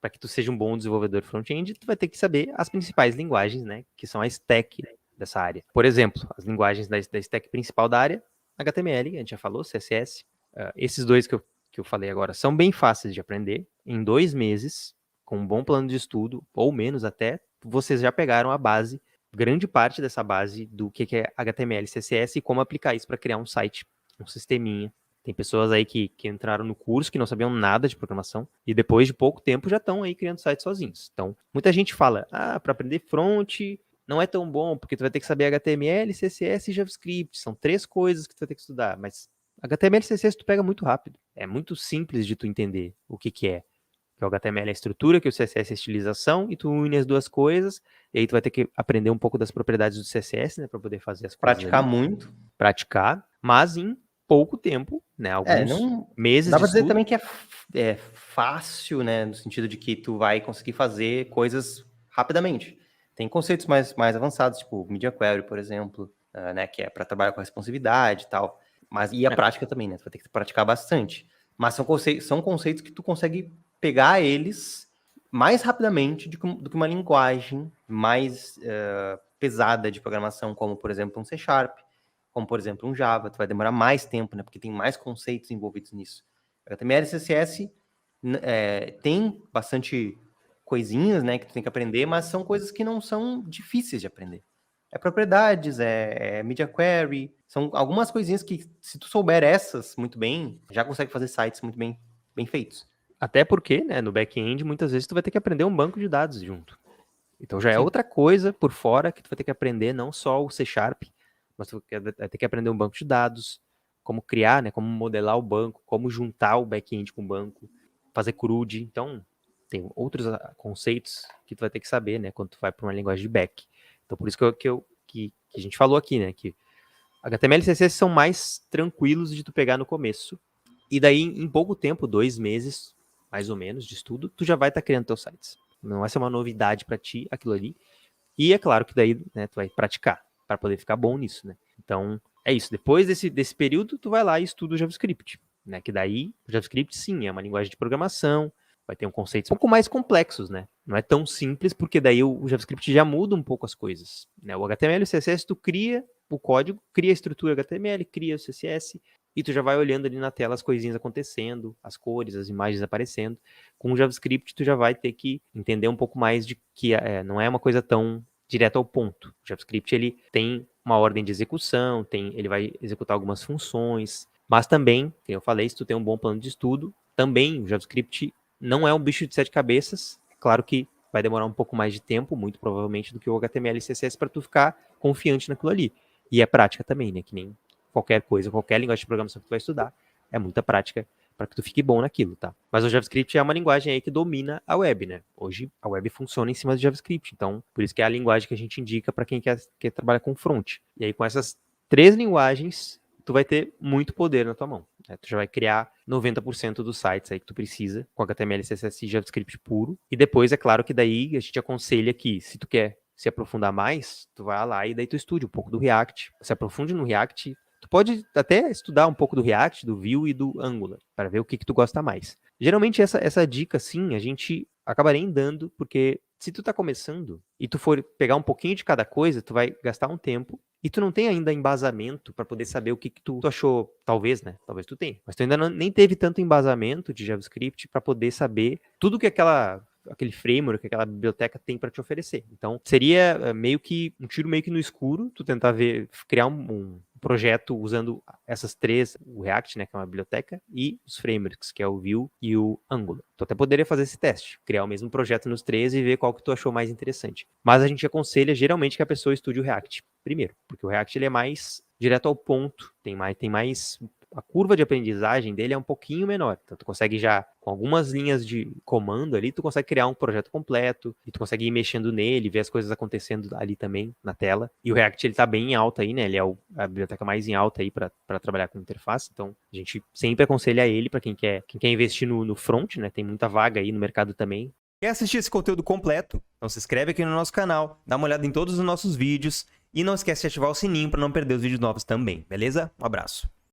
para que tu seja um bom desenvolvedor front-end, tu vai ter que saber as principais linguagens, né, que são a stack dessa área. Por exemplo, as linguagens da stack principal da área, HTML, a gente já falou, CSS. Esses dois que eu falei agora são bem fáceis de aprender. Em 2 meses, com um bom plano de estudo, ou menos até, vocês já pegaram a base, grande parte dessa base do que é HTML, CSS e como aplicar isso para criar um site, um sisteminha. Tem pessoas aí que entraram no curso, que não sabiam nada de programação, e depois de pouco tempo já estão aí criando sites sozinhos. Então, muita gente fala, para aprender front não é tão bom, porque tu vai ter que saber HTML, CSS e JavaScript. São 3 coisas que tu vai ter que estudar, mas HTML e CSS tu pega muito rápido. É muito simples de tu entender o que é. Que o HTML é a estrutura, que o CSS é a estilização, e tu une as duas coisas, e aí tu vai ter que aprender um pouco das propriedades do CSS, né, para poder fazer as coisas Praticar ali. muito. Praticar, mas em pouco tempo, né, alguns meses dá de pra dizer estudo. também que é fácil, né, no sentido de que tu vai conseguir fazer coisas rapidamente. Tem conceitos mais avançados, tipo Media Query, por exemplo, né, que é para trabalhar com responsividade e tal. E a prática também, né, tu vai ter que praticar bastante. Mas são conceitos que tu consegue pegar eles mais rapidamente do que uma linguagem mais pesada de programação, como, por exemplo, um C#, como, por exemplo, um Java. Tu vai demorar mais tempo, né? Porque tem mais conceitos envolvidos nisso. HTML e CSS tem bastante coisinhas, né, que tu tem que aprender, mas são coisas que não são difíceis de aprender. É propriedades, é media query, são algumas coisinhas que, se tu souber essas muito bem, já consegue fazer sites muito bem feitos. Até porque, né, no back-end, muitas vezes tu vai ter que aprender um banco de dados junto. Então já é Sim. outra coisa por fora que tu vai ter que aprender, não só o C#, mas tu vai ter que aprender um banco de dados, como criar, né, como modelar o banco, como juntar o back-end com o banco, fazer CRUD. Então, tem outros conceitos que tu vai ter que saber, né, quando tu vai para uma linguagem de back. Então, por isso que a gente falou aqui, né, que HTML e CSS são mais tranquilos de tu pegar no começo. E daí, em pouco tempo, 2 meses, mais ou menos, de estudo, tu já vai estar criando teus sites. Não vai ser uma novidade para ti aquilo ali. E é claro que daí, né, tu vai praticar para poder ficar bom nisso, né? Então, é isso. Depois desse período, tu vai lá e estuda o JavaScript, né? Que daí, o JavaScript, sim, é uma linguagem de programação, vai ter conceitos um pouco mais complexos, né? Não é tão simples, porque daí o JavaScript já muda um pouco as coisas, né? O HTML e o CSS, tu cria o código, cria a estrutura HTML, cria o CSS, e tu já vai olhando ali na tela as coisinhas acontecendo, as cores, as imagens aparecendo. Com o JavaScript, tu já vai ter que entender um pouco mais de que não é uma coisa tão direto ao ponto. O JavaScript, ele tem uma ordem de execução, ele vai executar algumas funções, mas também, como eu falei, se tu tem um bom plano de estudo, também o JavaScript não é um bicho de 7 cabeças. Claro que vai demorar um pouco mais de tempo, muito provavelmente, do que o HTML e CSS para tu ficar confiante naquilo ali. E é prática também, né? Que nem qualquer coisa, qualquer linguagem de programação que tu vai estudar, é muita prática para que tu fique bom naquilo, tá? Mas o JavaScript é uma linguagem aí que domina a web, né? Hoje a web funciona em cima do JavaScript, então por isso que é a linguagem que a gente indica para quem quer trabalhar com front. E aí com essas 3 linguagens, tu vai ter muito poder na tua mão, né? Tu já vai criar 90% dos sites aí que tu precisa com HTML, CSS e JavaScript puro. E depois, é claro que daí a gente aconselha que, se tu quer se aprofundar mais, tu vai lá e daí tu estude um pouco do React, se aprofunde no React. Tu pode até estudar um pouco do React, do Vue e do Angular, para ver o que tu gosta mais. Geralmente essa dica, sim, a gente acabaria dando, porque se tu tá começando e tu for pegar um pouquinho de cada coisa, tu vai gastar um tempo e tu não tem ainda embasamento para poder saber o que tu achou. Talvez, né? Talvez tu tenha. Mas tu ainda nem teve tanto embasamento de JavaScript para poder saber tudo que aquele framework, aquela biblioteca tem para te oferecer. Então, seria meio que um tiro meio que no escuro, tu tentar criar um projeto usando essas 3, o React, né, que é uma biblioteca, e os frameworks, que é o Vue e o Angular. Tu até poderia fazer esse teste, criar o mesmo projeto nos 3 e ver qual que tu achou mais interessante. Mas a gente aconselha geralmente que a pessoa estude o React primeiro, porque o React ele é mais direto ao ponto, tem mais a curva de aprendizagem dele é um pouquinho menor. Então, tu consegue já, com algumas linhas de comando ali, tu consegue criar um projeto completo, e tu consegue ir mexendo nele, ver as coisas acontecendo ali também, na tela. E o React, ele tá bem em alta aí, né? Ele é a biblioteca mais em alta aí para trabalhar com interface. Então, a gente sempre aconselha ele para quem quer investir no front, né? Tem muita vaga aí no mercado também. Quer assistir esse conteúdo completo? Então se inscreve aqui no nosso canal, dá uma olhada em todos os nossos vídeos e não esquece de ativar o sininho para não perder os vídeos novos também, beleza? Um abraço.